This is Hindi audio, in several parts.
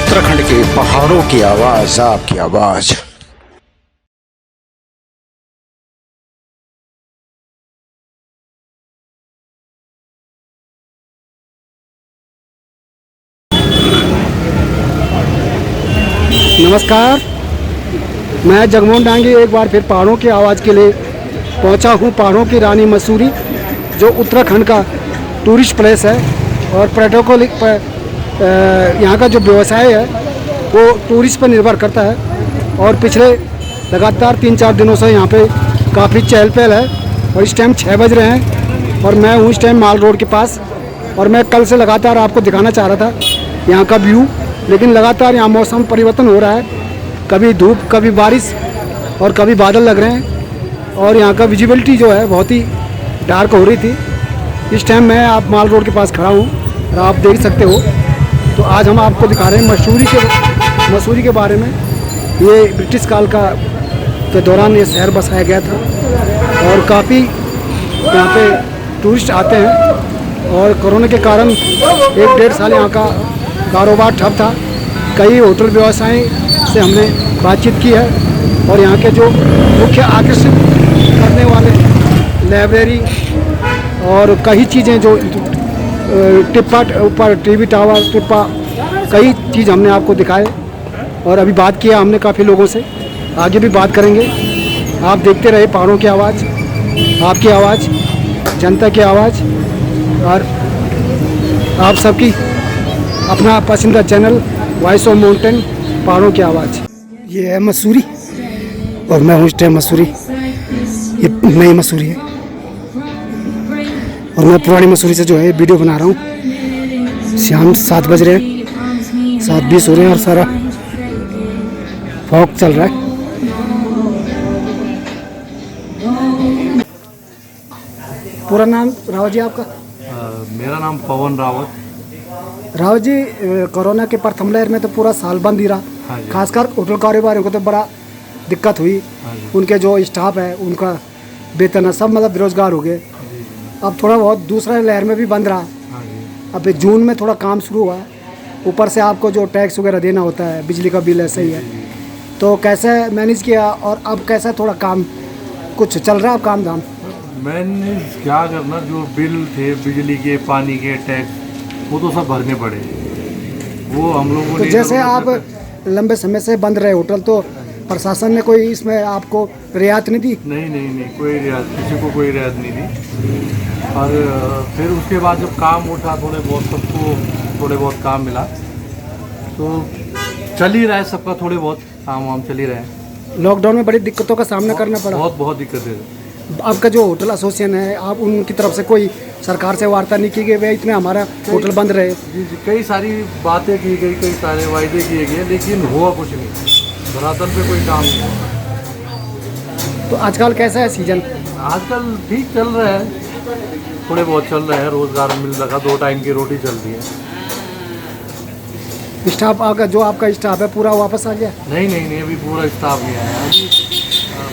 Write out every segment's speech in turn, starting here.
उत्तराखंड के पहाड़ों की आवाज, आपकी आवाज। नमस्कार, मैं जगमोहन डांगी एक बार फिर पहाड़ों की आवाज़ के लिए पहुंचा हूं। पहाड़ों की रानी मसूरी जो उत्तराखंड का टूरिस्ट प्लेस है और पर्यटकों यहाँ का जो व्यवसाय है वो टूरिस्ट पर निर्भर करता है। और पिछले लगातार 3-4 दिनों से यहाँ पे काफ़ी चहल पहल है। और इस टाइम 6 बज रहे हैं और मैं हूँ इस टाइम माल रोड के पास। और मैं कल से लगातार आपको दिखाना चाह रहा था यहाँ का व्यू, लेकिन लगातार यहाँ मौसम परिवर्तन हो रहा है, कभी धूप कभी बारिश और कभी बादल लग रहे हैं। और यहाँ का विजिबिलिटी जो है बहुत ही डार्क हो रही थी। इस टाइम मैं आप माल रोड के पास खड़ा हूँ और आप देख सकते हो। तो आज हम आपको दिखा रहे हैं मसूरी के बारे में। ये ब्रिटिश काल के दौरान ये शहर बसाया गया था और काफ़ी यहाँ पे टूरिस्ट आते हैं। और कोरोना के कारण 1-1.5 साल यहाँ का कारोबार ठप था। कई होटल व्यवसाय से हमने बातचीत की है और यहाँ के जो मुख्य आकर्षित करने वाले लाइब्रेरी और कई चीज़ें जो टिप्पा ऊपर टीवी टावर टिप्पा कई चीज़ हमने आपको दिखाए। और अभी बात किया हमने काफ़ी लोगों से, आगे भी बात करेंगे। आप देखते रहे पहाड़ों की आवाज़, आपकी आवाज़, जनता की आवाज़ और आप सबकी अपना पसंदीदा चैनल वॉइस ऑफ माउंटेन पहाड़ों की आवाज़। ये है मसूरी और मैं हूँ इस टाइम मसूरी। ये नई मसूरी है और मैं पुरानी मसूरी से जो है वीडियो बना रहा हूँ। शाम 7 बज रहे हैं, 7:20 हो रहे हैं और सारा फॉग चल रहा है। पूरा नाम रावत जी आपका? मेरा नाम पवन रावत। रावत जी, कोरोना के प्रथम लहर में तो पूरा साल बंद ही रहा। हाँ जी। खासकर होटल कारोबारियों को तो बड़ा दिक्कत हुई। हाँ जी। उनके जो स्टाफ है उनका वेतन है सब मतलब बेरोजगार हो गए। अब थोड़ा बहुत दूसरा लहर में भी बंद रहा। हाँ जी। अब जून में थोड़ा काम शुरू हुआ है। ऊपर से आपको जो टैक्स वगैरह देना होता है, बिजली का बिल ऐसा ही है। तो कैसे मैनेज किया और अब कैसा थोड़ा काम कुछ चल रहा है काम धाम? मैंने क्या करना, जो बिल थे बिजली के पानी के टैक्स वो तो सब भरने पड़े। वो हम लोगों तो ने जैसे आप लंबे समय से बंद रहे होटल, तो प्रशासन ने कोई इसमें आपको रियायत नहीं दी? नहीं, कोई रियायत, किसी को कोई रियायत नहीं दी। और फिर उसके बाद जब काम उठा थोड़े बहुत, सबको थोड़े बहुत काम मिला तो चल ही रहा है सबका, थोड़े बहुत काम वाम चल ही रहे हैं। लॉकडाउन में बड़ी दिक्कतों का सामना करना पड़ा। बहुत दिक्कत है। आपका जो होटल एसोसिएशन है, आप उनकी तरफ से कोई सरकार से वार्ता नहीं की गई? भाई इतने हमारा होटल बंद रहे। जी, कई सारी बातें की गई, कई सारे वायदे किए गए, लेकिन हुआ कुछ नहीं, धरातल पे कोई काम नहीं हुआ। तो आजकल कैसा है सीजन? आजकल ठीक चल रहा है, थोड़े बहुत चल रहा है, रोजगार मिल रहा, 2 टाइम की रोटी चल रही है। स्टाफ आपका स्टाफ है पूरा वापस आ गया? नहीं, अभी पूरा स्टाफ नहीं आया। अभी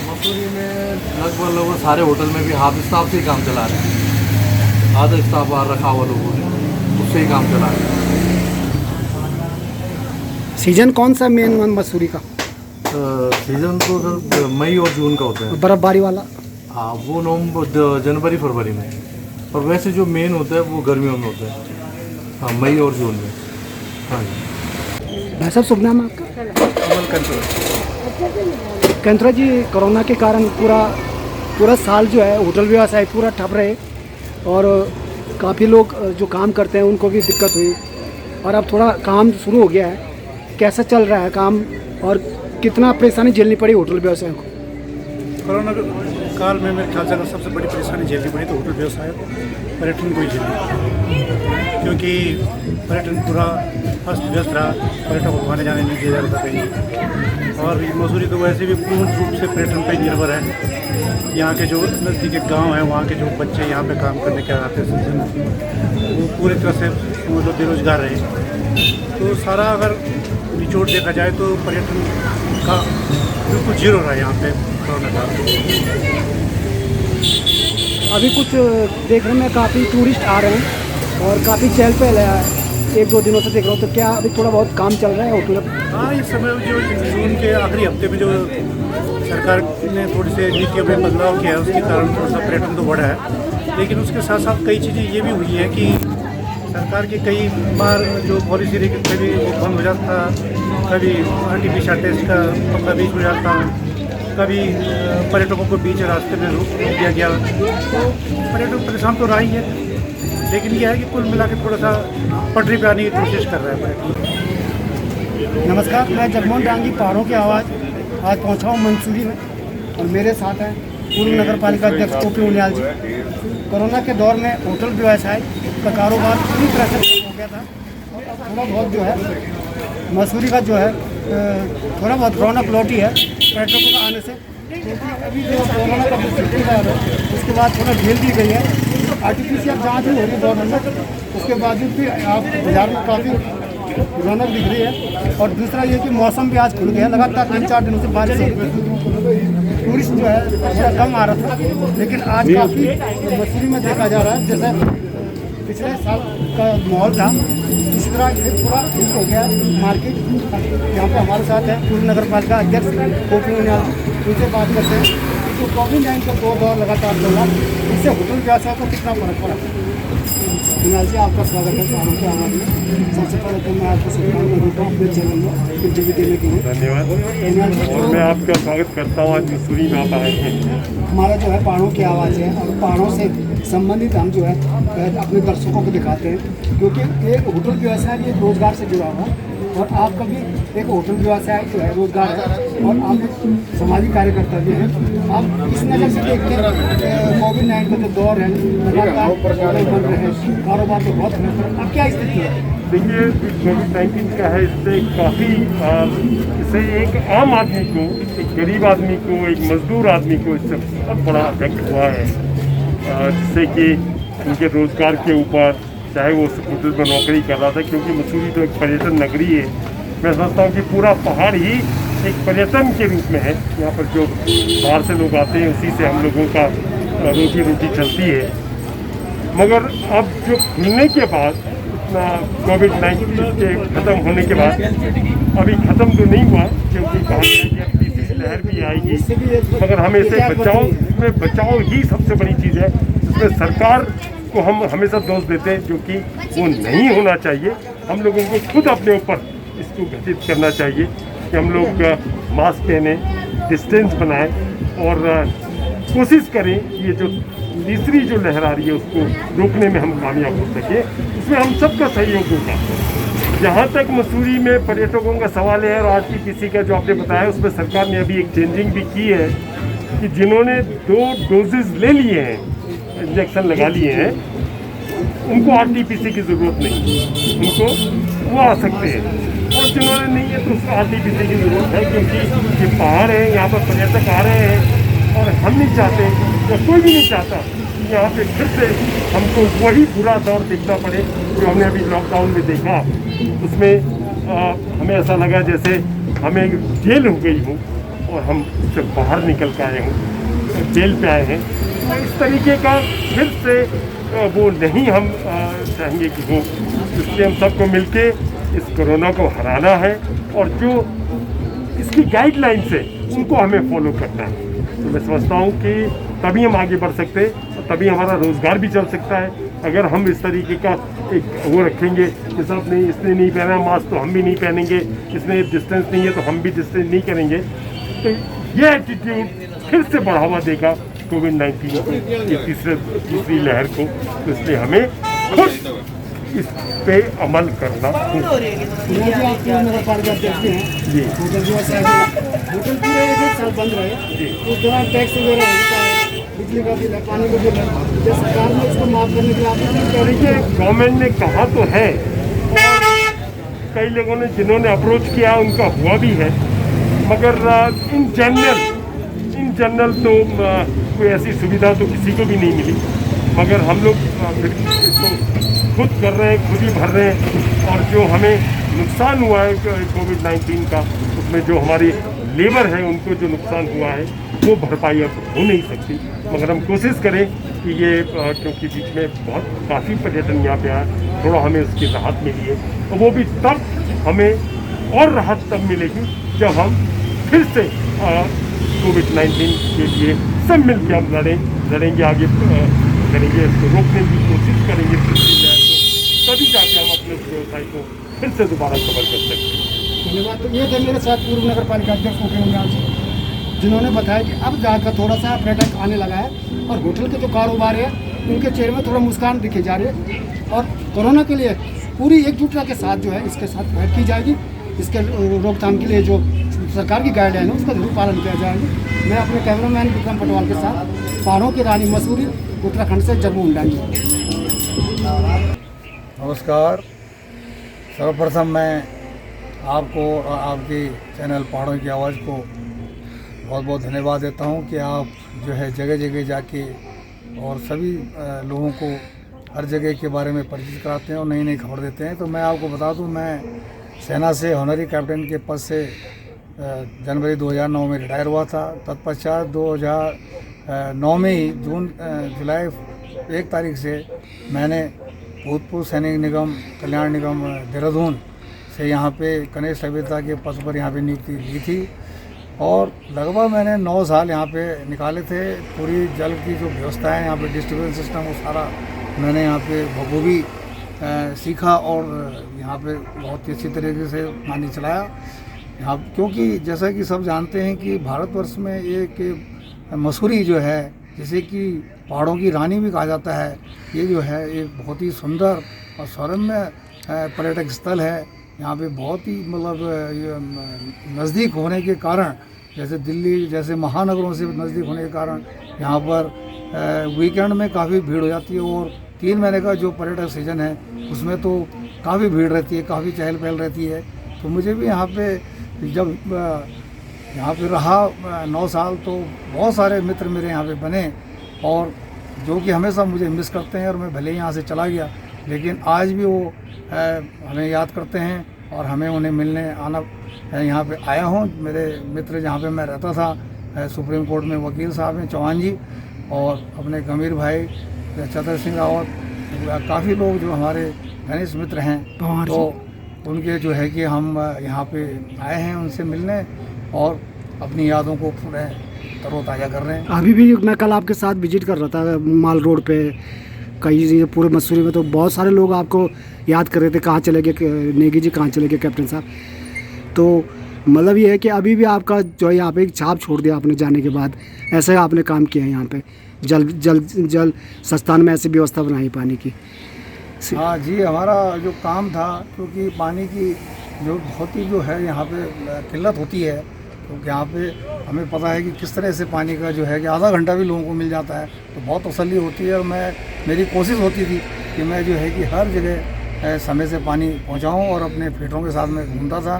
मसूरी में लगभग सारे होटल में भी हाफ स्टाफ से ही काम चला रहे हैं। आधा स्टाफ बाहर रखा हुआ लोगों ने, उससे ही काम चला रहे हैं। सीजन कौन सा मेन मसूरी का? सीजन तो सर मई और जून का होता है। बर्फबारी वाला? हाँ, वो नवंबर जनवरी फरवरी में। और वैसे जो मेन होता है वो गर्मियों में होता है। हाँ, मई और जून में। हाँ जी। भाई साहब, शुभ नाम आपका? कमल कंत्रा जी, कोरोना के कारण पूरा साल जो है होटल व्यवसाय पूरा ठप रहे और काफ़ी लोग जो काम करते हैं उनको भी दिक्कत हुई और अब थोड़ा काम शुरू हो गया है। कैसा चल रहा है काम और कितना परेशानी झेलनी पड़ी होटल व्यवसाय को? कोरोना काल में मेरे ख्याल से अगर सबसे बड़ी परेशानी झेलनी पड़ी तो होटल व्यवसाय पर्यटन को ही झेलनी, क्योंकि पर्यटन पूरा अस्त व्यस्त रहा। पर्यटकों को आने जाने नहीं दिया जा रहा था कहीं। और मसूरी तो वैसे भी पूर्ण रूप से पर्यटन पर ही निर्भर है। यहाँ के जो नज़दीकी गांव हैं, वहाँ के जो बच्चे यहाँ पे काम करने के आते हैं वो पूरी तरह से मतलब बेरोजगार रहे। तो सारा अगर निचोड़ देखा जाए तो पर्यटन का बिल्कुल जीरो रहा है यहाँ पे कोरोना काल। अभी कुछ देखने में काफ़ी टूरिस्ट आ रहे हैं और काफ़ी चहल पहल है एक दो दिनों से देख रहा हूँ, तो क्या अभी थोड़ा बहुत काम चल रहा है होटल में? हाँ, इस समय जो जून के आखिरी हफ्ते में जो सरकार ने थोड़ी से नीतियों में बदलाव किया है, उसके कारण थोड़ा सा पर्यटन तो बढ़ा है। लेकिन उसके साथ साथ कई चीज़ें ये भी हुई है कि सरकार की कई बार जो पॉलिसी रही, कभी वो बंद हो जाता, कभी RT-PCR टेस्ट का पंगा बीच हो जाता, कभी पर्यटकों को बीच रास्ते में रोक दिया गया। तो पर्यटक परेशान तो रहा ही है, लेकिन यह है कि कुल मिला के थोड़ा सा पटरी पे आने की कोशिश कर रहा है पर्यटक। नमस्कार, मैं जगमोहन डांगी, पहाड़ों की आवाज़, आज पहुंचा हूं मंसूरी में और मेरे साथ हैं पूर्व नगर पालिका अध्यक्ष OP उनियाल जी। कोरोना के दौर में होटल व्यवसाय का कारोबार पूरी तरह से हो गया था और अब थोड़ा बहुत जो है मसूरी का जो है थोड़ा बहुत रौनक लौटी है पर्यटकों का आने से, क्योंकि अभी जो कोरोना का स्थिति है उसके बाद थोड़ा ढील दी गई है। RT-PCR जाँच भी हो रही है गवर्नमेंट में, उसके बावजूद भी आप बाजार में काफ़ी रौनक दिख रही है। और दूसरा ये कि मौसम भी आज खुल गया, लगातार 3-4 दिनों से बारिश हो रही थी, टूरिस्ट जो है थोड़ा कम आ रहा था, लेकिन आज काफ़ी मसूरी में देखा जा रहा है जैसे पिछले साल का माहौल था, इसी तरह ये थोड़ा ठीक हो गया मार्केट। यहाँ पर हमारे साथ है पूर्व नगर पालिका अध्यक्ष OP उनियाल, उनसे बात करते हैं कि जो कोविड-19 का दौर लगातार चल रहा है, इससे होटल व्यवसाय को कितना फर्क पड़ा। उनियाल जी, आपका स्वागत है पहाड़ों की आवाज़ में। सबसे पहले तो मैं आपको शुभकामनाएं देता हूँ अपने चैनल में इंटरव्यू देने के लिए। धन्यवाद। और मैं आपका स्वागत करता हूँ, आज मसूरी में आप आए हैं। हमारा जो है पहाड़ों की आवाज़ है और पहाड़ों से संबंधित हम जो है अपने दर्शकों को दिखाते हैं, क्योंकि एक होटल व्यवसाय भी एक रोजगार से जुड़ा हुआ है और आपका भी एक होटल व्यवसाय जो है रोजगार है और आप एक सामाजिक कार्यकर्ता भी हैं। आप इस नज़र से देखते हैं कोविड-19 का जो दौर है, लगातार बन रहे हैं, कारोबार तो बहुत है, अब क्या स्थिति है? देखिए, कोविड-19 का है, इससे काफ़ी इससे एक आम आदमी को, एक गरीब आदमी को, एक मजदूर आदमी को इससे बहुत बड़ा इफेक्ट हुआ है, जिससे कि उनके रोज़गार के ऊपर, चाहे वो होटल में नौकरी कर रहा था, क्योंकि मसूरी तो एक पर्यटन नगरी है। मैं समझता हूँ कि पूरा पहाड़ ही एक पर्यटन के रूप में है। यहाँ पर जो बाहर से लोग आते हैं, उसी से हम लोगों का रोजी रोटी चलती है। मगर अब जो खुलने के बाद, कोविड-19 के ख़त्म होने के बाद, अभी ख़त्म तो नहीं हुआ, क्योंकि कहा गया कि तीसरी लहर भी आएगी, मगर हमें इसे बचाव ही सबसे बड़ी चीज़ है। इसमें सरकार को हम हमेशा दोष देते हैं, जो कि वो नहीं होना चाहिए। हम लोगों को खुद अपने ऊपर इसको घटित करना चाहिए कि हम लोग मास्क पहने, डिस्टेंस बनाएं और कोशिश करें ये जो तीसरी जो लहर आ रही है उसको रोकने में हम कामयाब हो सके। इसमें हम सबका सहयोग होगा। जहाँ तक मसूरी में पर्यटकों का सवाल है और RT-PCR का जो आपने बताया, उसमें सरकार ने अभी एक चेंजिंग भी की है कि जिन्होंने 2 डोजेज ले लिए हैं, इंजेक्शन लगा लिए हैं, उनको RT-PCR की ज़रूरत नहीं, उनको वो आ सकते हैं। और जिन्होंने नहीं है तो उसको RT-PCR की ज़रूरत है, क्योंकि ये पहाड़ है, यहाँ पर पर्यटक आ रहे हैं और हम नहीं चाहते, या कोई भी नहीं चाहता कि यहाँ पे फिर से हमको वही बुरा दौर देखना पड़े जो हमने अभी लॉकडाउन में देखा। उसमें हमें ऐसा लगा जैसे हमें जेल हो गई हो और हम उससे बाहर निकल के आए हों, जेल पे आए हैं। तो इस तरीके का फिर से वो नहीं हम चाहेंगे कि हो। इसलिए हम सबको मिलके इस कोरोना को हराना है और जो इसकी गाइडलाइंस है उनको हमें फॉलो करना है। तो मैं समझता हूँ कि तभी हम आगे बढ़ सकते हैं और तभी हमारा रोज़गार भी चल सकता है। अगर हम इस तरीके का एक वो रखेंगे कि सब नहीं, इसने नहीं पहना मास्क तो हम भी नहीं पहनेंगे, इसने डिस्टेंस नहीं है तो हम भी डिस्टेंस नहीं करेंगे, तो ये एटीट्यूड फिर से बढ़ावा देगा कोविड-19 को, ये तीसरी लहर को। तो इसलिए हमें खुद इस पे अमल करना होगा। जी, होटल पूरे 1 साल बंद रहे, उस दौरान टैक्स वगैरह होता है, बिजली का बिल, पानी का बिल, जो सरकार ने इसको माफ करने के लिए आप देखिए, गवर्नमेंट ने कहा तो है और कई लोगों ने जिन्होंने अप्रोच किया उनका हुआ भी है, मगर इन जनरल तो कोई ऐसी सुविधा तो किसी को भी नहीं मिली। मगर हम लोग फिर इसको खुद कर रहे हैं, खुद ही भर रहे हैं। और जो हमें नुकसान हुआ है कोविड-19 का, उसमें जो हमारी लेबर है उनको जो नुकसान हुआ है वो भरपाई अब हो नहीं सकती। मगर हम कोशिश करें कि ये क्योंकि बीच में बहुत काफ़ी पर्यटन यहाँ पे आया, थोड़ा हमें उसकी राहत मिली है, और वो भी तब हमें और राहत तब मिलेगी जब हम फिर से कोविड-19 के लिए सब मिल के हम लड़ेंगे, आगे करेंगे, इसको रोकने की कोशिश करेंगे पिछली लहर को, तभी जाके हम अपने व्यवसाय को फिर से दोबारा कवर कर सकते हैं। धन्यवाद। तो ये थे मेरे साथ पूर्व नगर पालिका अध्यक्ष ओके उमरान जी, जिन्होंने बताया कि अब जाकर थोड़ा सा पर्यटक आने लगा है और होटल के जो कारोबार है उनके चेहरे में थोड़ा मुस्कान दिखी जा रही है, और कोरोना के लिए पूरी एकजुटता के साथ जो है इसके साथ फाइट की जाएगी। इसके रोकथाम के लिए जो सरकार की गाइडलाइन है उसका जरूर पालन किया जाएगा। मैं अपने कैमरामैन विक्रम पटवाल के साथ पहाड़ों की रानी मसूरी उत्तराखंड से जगमोहन डांगी। नमस्कार। सर्वप्रथम मैं आपको और आपके चैनल पहाड़ों की आवाज़ को बहुत बहुत धन्यवाद देता हूं कि आप जो है जगह जगह जाके और सभी लोगों को हर जगह के बारे में परिचित कराते हैं और नई नई खबर देते हैं। तो मैं आपको बता दूं, मैं सेना से ऑनरी कैप्टन के पद से जनवरी 2009 में रिटायर हुआ था। तत्पश्चात 2009 में ही जुलाई 1 तारीख से मैंने भूतपूर्व सैनिक निगम कल्याण निगम देहरादून से यहाँ पे कनिष्ठ अभियंता के पद पर यहाँ पे नियुक्ति ली थी, और लगभग मैंने 9 साल यहाँ पे निकाले थे। पूरी जल की जो व्यवस्था है यहाँ पे, डिस्ट्रीब्यूशन सिस्टम, वो सारा मैंने यहाँ पे बखूबी सीखा और यहाँ पे बहुत ही अच्छी तरीके से पानी चलाया यहाँ। क्योंकि जैसा कि सब जानते हैं कि भारतवर्ष में एक मसूरी जो है, जिसे कि पहाड़ों की रानी भी कहा जाता है, ये जो है एक बहुत ही सुंदर और सौरम्य पर्यटक स्थल है। यहाँ पे बहुत ही मतलब नज़दीक होने के कारण, जैसे दिल्ली जैसे महानगरों से नज़दीक होने के कारण यहाँ पर वीकेंड में काफ़ी भीड़ हो जाती है, और 3 महीने का जो पर्यटक सीजन है उसमें तो काफ़ी भीड़ रहती है, काफ़ी चहल पहल रहती है। तो मुझे भी यहाँ पे जब यहाँ पे रहा 9 साल, तो बहुत सारे मित्र मेरे यहाँ पे बने, और जो कि हमेशा मुझे मिस करते हैं। और मैं भले ही यहाँ से चला गया, लेकिन आज भी वो हमें याद करते हैं और हमें उन्हें मिलने आना यहाँ पे आया हूँ। मेरे मित्र जहाँ पे मैं रहता था, सुप्रीम कोर्ट में वकील साहब हैं चौहान जी, और अपने गंभीर भाई चतर सिंह रावत, काफ़ी लोग जो हमारे घनिष्ठ मित्र हैं, तो उनके जो है कि हम यहाँ पे आए हैं उनसे मिलने और अपनी यादों को पूरे तरोताज़ा कर रहे हैं। अभी भी मैं कल आपके साथ विजिट कर रहा था माल रोड पे, कई पूरे मसूरी में, तो बहुत सारे लोग आपको याद कर रहे थे, कहाँ चले गए नेगी जी, कहाँ चले गए कैप्टन साहब। तो मतलब ये है कि अभी भी आपका जो है यहाँ पे एक छाप छोड़ दिया आपने जाने के बाद, ऐसे आपने काम किया है यहाँ पे। जल संस्थान में ऐसी व्यवस्था बनाई पानी की। हाँ जी, हमारा जो काम था, क्योंकि पानी की जो बहुत ही जो है यहाँ पे किल्लत होती है, क्योंकि यहाँ पे हमें पता है कि किस तरह से पानी का जो है कि आधा घंटा भी लोगों को मिल जाता है, तो बहुत तसल्ली होती है। और मेरी कोशिश होती थी कि मैं जो है कि हर जगह समय से पानी पहुँचाऊँ, और अपने फिटरों के साथ में घूमता था।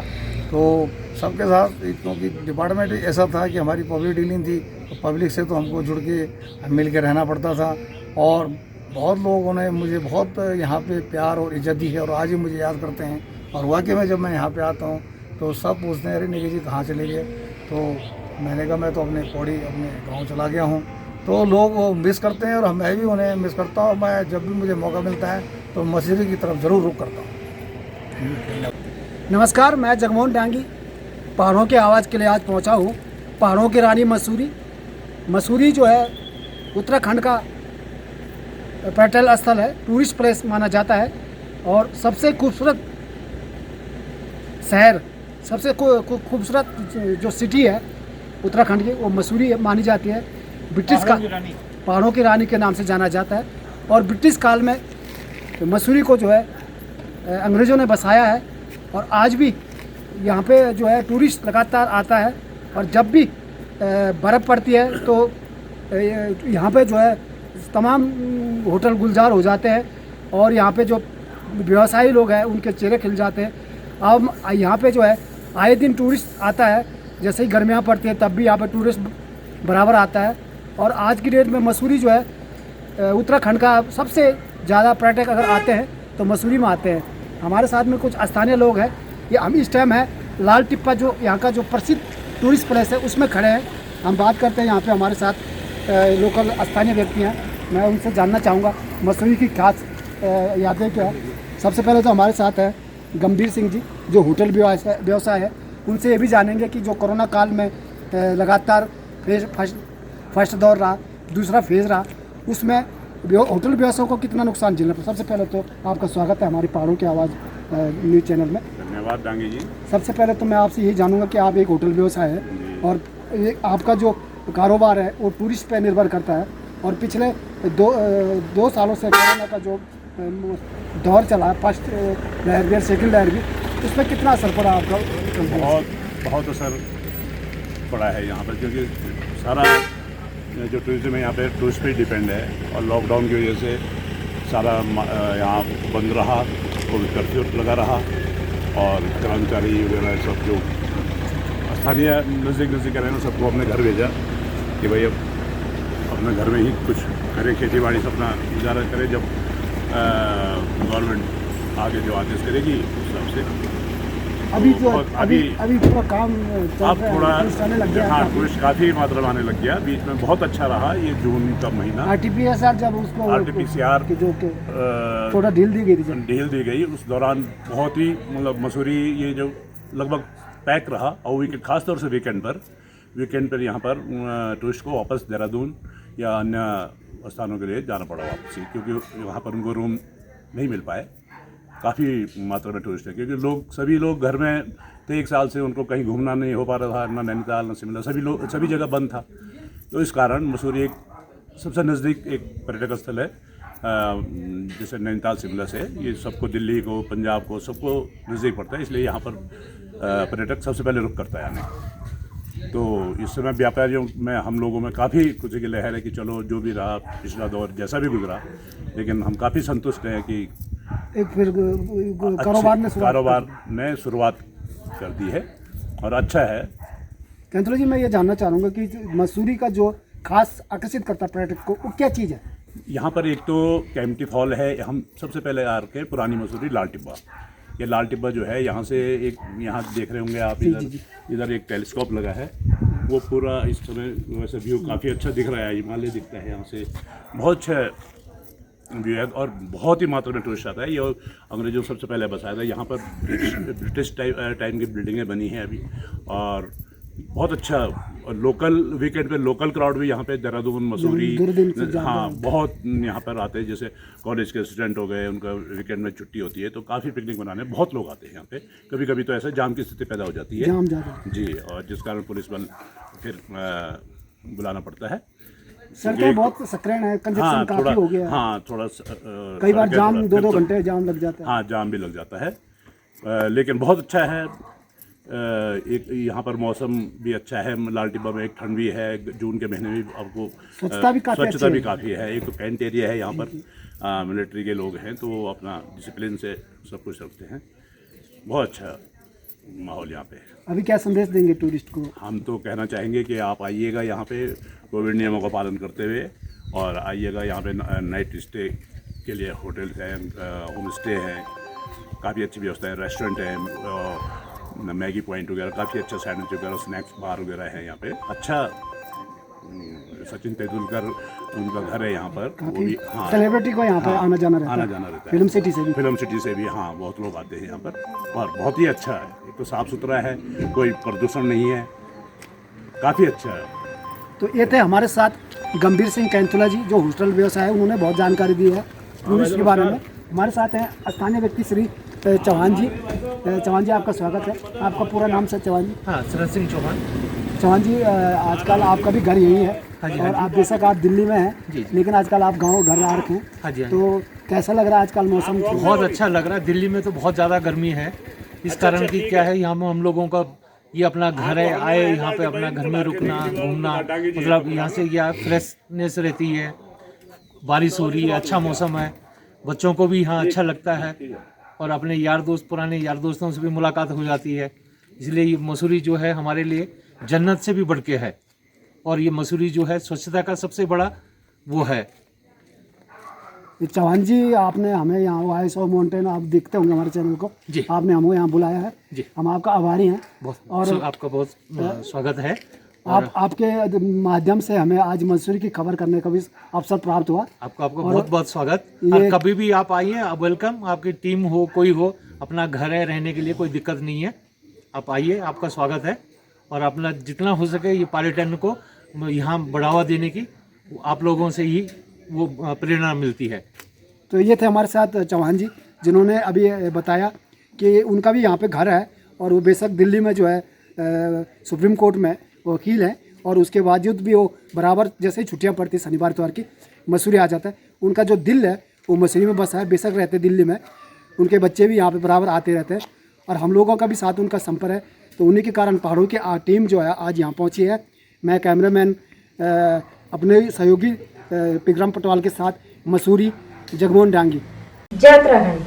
तो सबके साथ, क्योंकि डिपार्टमेंट ऐसा था कि हमारी पब्लिक डीलिंग थी, तो पब्लिक से तो हमको जुड़ के मिल के रहना पड़ता था। और बहुत लोगों ने मुझे बहुत यहाँ पे प्यार और इज्जत दी है, और आज भी मुझे याद करते हैं। और वाकई में जब मैं यहाँ पे आता हूँ तो सब पूछते हैं, अरे नेगी जी कहाँ चले गए? तो मैंने कहा मैं तो अपने पौड़ी अपने गांव चला गया हूँ। तो लोग मिस करते हैं, और मैं भी उन्हें मिस करता हूँ। मैं जब भी मुझे मौका मिलता है तो मसूरी की तरफ ज़रूर रुख करता हूँ। नमस्कार, मैं जगमोहन डांगी पहाड़ों की आवाज़ के लिए आज पहुंचा हूं पहाड़ों की रानी मसूरी। मसूरी जो है उत्तराखंड का पर्यटन स्थल है, टूरिस्ट प्लेस माना जाता है, और सबसे खूबसूरत शहर, सबसे खूबसूरत जो सिटी है उत्तराखंड की, वो मसूरी मानी जाती है। ब्रिटिश का पहाड़ों की रानी के नाम से जाना जाता है, और ब्रिटिश काल में मसूरी को जो है अंग्रेज़ों ने बसाया है, और आज भी यहाँ पे जो है टूरिस्ट लगातार आता है। और जब भी बर्फ़ पड़ती है तो यहाँ पे जो है तमाम होटल गुलजार हो जाते हैं, और यहाँ पे जो व्यवसायी लोग हैं उनके चेहरे खिल जाते हैं। अब यहाँ पे जो है आए दिन टूरिस्ट आता है, जैसे ही गर्मियाँ पड़ती हैं तब भी यहाँ पे टूरिस्ट बराबर आता है। और आज की डेट में मसूरी जो है उत्तराखंड का सबसे ज़्यादा पर्यटक अगर आते हैं तो मसूरी में आते हैं। हमारे साथ में कुछ स्थानीय लोग हैं, ये हम इस टाइम है लाल टिप्पा जो यहाँ का जो प्रसिद्ध टूरिस्ट प्लेस है उसमें खड़े हैं। हम बात करते हैं यहाँ पे हमारे साथ लोकल स्थानीय व्यक्ति हैं, मैं उनसे जानना चाहूँगा मसूरी की खास यादें क्या है। सबसे पहले तो हमारे साथ है गंभीर सिंह जी, जो होटल व्यवसाय है। उनसे ये भी जानेंगे कि जो कोरोना काल में लगातार फर्स्ट दौर रहा, दूसरा फेज़ रहा, उसमें होटल व्यवसाय को कितना नुकसान झेलना पड़ा। सबसे पहले तो आपका स्वागत है हमारी पहाड़ों की आवाज़ न्यूज़ चैनल में। धन्यवाद डांगे जी। सबसे पहले तो मैं आपसे यही जानूंगा कि आप एक होटल व्यवसाय है और आपका जो कारोबार है वो टूरिस्ट पर निर्भर करता है, और पिछले दो सालों से कोरोना का जो दौर चला, फर्स्ट लहर भी सेकेंड लहर भी, उसमें कितना असर पड़ा आपका? बहुत असर पड़ा है यहाँ पर, क्योंकि सारा जो टूरिज्म है यहाँ पे टूरिस्ट पे डिपेंड है, और लॉकडाउन की वजह से सारा यहाँ बंद रहा, कोविड कर्फ्यू लगा रहा, और कर्मचारी वगैरह सब जो स्थानीय नज़दीक रहे हैं सबको अपने घर भेजा कि भाई अब अपने घर में ही कुछ करें, खेती बाड़ी से अपना गुजारा करें। जब गवर्नमेंट आगे जो आदेश करेगी उस हिसाब से अभी जो अभी पूरा काम अब थोड़ा लग गया। हाँ, टूरिस्ट काफ़ी मात्रा में आने लग गया। बीच में बहुत अच्छा रहा ये जून का महीना। RT-PCR जब उसको RT-PCR जो थोड़ा ढील दी गई थी, ढील दी गई, उस दौरान बहुत ही मतलब मसूरी ये जो लगभग पैक रहा, और वीकेंड खासतौर से वीकेंड पर यहाँ पर टूरिस्ट को वापस देहरादून या अन्य स्थानों के लिए जाना पड़ा वापसी, क्योंकि वहाँ पर उनको रूम नहीं मिल पाए। काफ़ी मात्रा में टूरिस्ट है, क्योंकि सभी लोग घर में थे, 1 साल से उनको कहीं घूमना नहीं हो पा रहा था, ना नैनीताल ना शिमला, सभी जगह बंद था। तो इस कारण मसूरी एक सबसे नज़दीक एक पर्यटक स्थल है, जैसे नैनीताल शिमला से ये सबको, दिल्ली को, पंजाब को, सबको नज़दीक पड़ता है, इसलिए यहाँ पर पर्यटक सबसे पहले रुक करता है आने। तो इस समय व्यापारियों में, हम लोगों में काफ़ी खुशी की लहर है कि चलो जो भी रहा पिछला दौर जैसा भी गुजरा, लेकिन हम काफ़ी संतुष्ट हैं कि एक फिर कारोबार ने शुरुआत कर दी है और अच्छा है। कैंथोला जी, मैं ये जानना चाहूँगा कि मसूरी का जो खास आकर्षित करता पर्यटक को, वो क्या चीज़ है? यहाँ पर एक तो कैंपटी फॉल है। हम सबसे पहले आ रखे पुरानी मसूरी लाल टिब्बा। ये लाल टिब्बा जो है, यहाँ से एक, यहाँ देख रहे होंगे आप, इधर एक टेलीस्कोप लगा है, वो पूरा इस समय वैसे व्यू काफ़ी अच्छा दिख रहा है, हिमालय दिखता है यहाँ से, बहुत अच्छा व्यू है, और बहुत ही मात्रा में टूरिस्ट आता है। ये अंग्रेजों सबसे पहले बसाया था यहाँ पर, ब्रिटिश टाइम की बिल्डिंगें बनी हैं अभी, और बहुत अच्छा। और लोकल वीकेंड पे लोकल क्राउड भी यहाँ पे देहरादून मसूरी, हाँ, बहुत यहाँ पर आते हैं। जैसे कॉलेज के स्टूडेंट हो गए, उनका वीकेंड में छुट्टी होती है तो काफ़ी पिकनिक मनाने बहुत लोग आते हैं यहाँ पे। कभी कभी तो ऐसे जाम की स्थिति पैदा हो जाती है जी, और जिस कारण पुलिस बल फिर बुलाना पड़ता है। सड़कें बहुत सक्रिय है, कंजेशन काफी हो गया है। हाँ, थोड़ा कई बार जाम 2-2 घंटे जाम लग जाता है। हाँ, जाम भी लग जाता है, लेकिन बहुत अच्छा है। एक यहाँ पर मौसम भी अच्छा है, लाल टिब्बा में एक ठंड भी है, जून के महीने में आपको स्वच्छता भी काफ़ी है। एक तो कैंट एरिया है यहाँ पर, मिलिट्री के लोग हैं तो अपना डिसिप्लिन से सब कुछ रखते हैं। बहुत अच्छा माहौल यहाँ पे। अभी क्या संदेश देंगे टूरिस्ट को? हम तो कहना चाहेंगे कि आप आइएगा यहाँ पे कोविड नियमों का पालन करते हुए, और आइएगा यहाँ पे नाइट स्टे के लिए होटल्स हैं, होम स्टे हैं, काफ़ी अच्छी व्यवस्था है, रेस्टोरेंट है, मैगी पॉइंट वगैरह, काफ़ी अच्छा सैंडविच वगैरह, स्नैक्स बार वगैरह है यहाँ पे। अच्छा, सचिन तेंदुलकर उनका घर है यहाँ पर, वो भी, हाँ, सेलिब्रिटी को यहाँ पर आना जाना रहता है। फिल्म सिटी से भी हाँ, बहुत लोग आते हैं यहाँ पर, और बहुत ही अच्छा है। एक तो साफ़ सुथरा है, कोई प्रदूषण नहीं है, काफ़ी अच्छा है। तो ये थे हमारे साथ गंभीर सिंह कैंथोला जी, जो होटल व्यवसाय है, उन्होंने बहुत जानकारी दी है टूरिस्ट के बारे में। हमारे साथ हैं स्थानीय व्यक्ति श्री चौहान जी। चौहान जी, आपका स्वागत है। आपका पूरा नाम सर? चौहान जी? हाँ, शरद सिंह चौहान। चौहान जी, आजकल आपका भी घर यही है, और आप बेशक आप दिल्ली में हैं, लेकिन आजकल आप गाँव घर आ रखे हैं। हाँ जी। तो कैसा लग रहा है आजकल मौसम? बहुत अच्छा लग रहा है। दिल्ली में तो बहुत ज़्यादा गर्मी है, इस कारण की क्या है, यहाँ में हम लोगों का ये अपना घर है, आए यहाँ पे अपना घर में रुकना, घूमना, मतलब यहाँ से क्या फ्रेशनेस रहती है, बारिश हो रही है, अच्छा मौसम है, बच्चों को भी यहाँ अच्छा लगता है, और अपने यार दोस्त, पुराने यार दोस्तों से भी मुलाकात हो जाती है। इसलिए ये मसूरी जो है हमारे लिए जन्नत से भी बढ़ के है, और ये मसूरी जो है स्वच्छता का सबसे बड़ा वो है। चौहान जी, आपने हमें यहाँ वॉइस ऑफ माउंटेन, आप देखते होंगे हमारे चैनल को जी, आपने हमें यहाँ बुलाया है जी, हम आपका आभारी हैं। और आपका बहुत स्वागत है। आपके माध्यम से हमें आज मंसूरी की खबर करने का भी अवसर प्राप्त हुआ। आपका बहुत बहुत स्वागत। और कभी भी आप आइए, आप वेलकम। आपकी टीम हो, कोई हो, अपना घर है, रहने के लिए कोई दिक्कत नहीं है। आप आइए, आपका स्वागत है। और अपना जितना हो सके ये पर्यटन को यहाँ बढ़ावा देने की आप लोगों से ही वो प्रेरणा मिलती है। तो ये थे हमारे साथ चौहान जी, जिन्होंने अभी बताया कि उनका भी यहाँ पे घर है और वो बेशक दिल्ली में जो है सुप्रीम कोर्ट में वकील है, और उसके बावजूद भी वो बराबर जैसे ही छुट्टियाँ पड़ती शनिवार इतवार की मसूरी आ जाता है। उनका जो दिल है वो मसूरी में बसा है, बेशक रहते दिल्ली में, उनके बच्चे भी यहाँ पे बराबर आते रहते हैं और हम लोगों का भी साथ उनका संपर्क है। तो उन्हीं के कारण पहाड़ों की टीम जो है आज यहाँ पहुँची है। मैं कैमरामैन अपने सहयोगी पिग्राम पटवाल के साथ मसूरी जगमोहन डांगी। जय उत्तराखंड,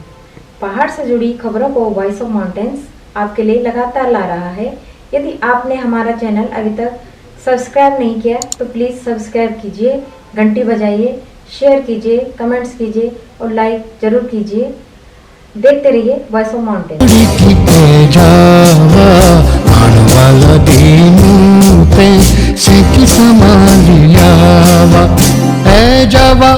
पहाड़ से जुड़ी खबरों को वॉइस ऑफ माउंटेन्स आपके लिए लगातार ला रहा है। यदि आपने हमारा चैनल अभी तक सब्सक्राइब नहीं किया तो प्लीज़ सब्सक्राइब कीजिए, घंटी बजाइए, शेयर कीजिए, कमेंट्स कीजिए और लाइक जरूर कीजिए। देखते रहिए voice of mountains. A Java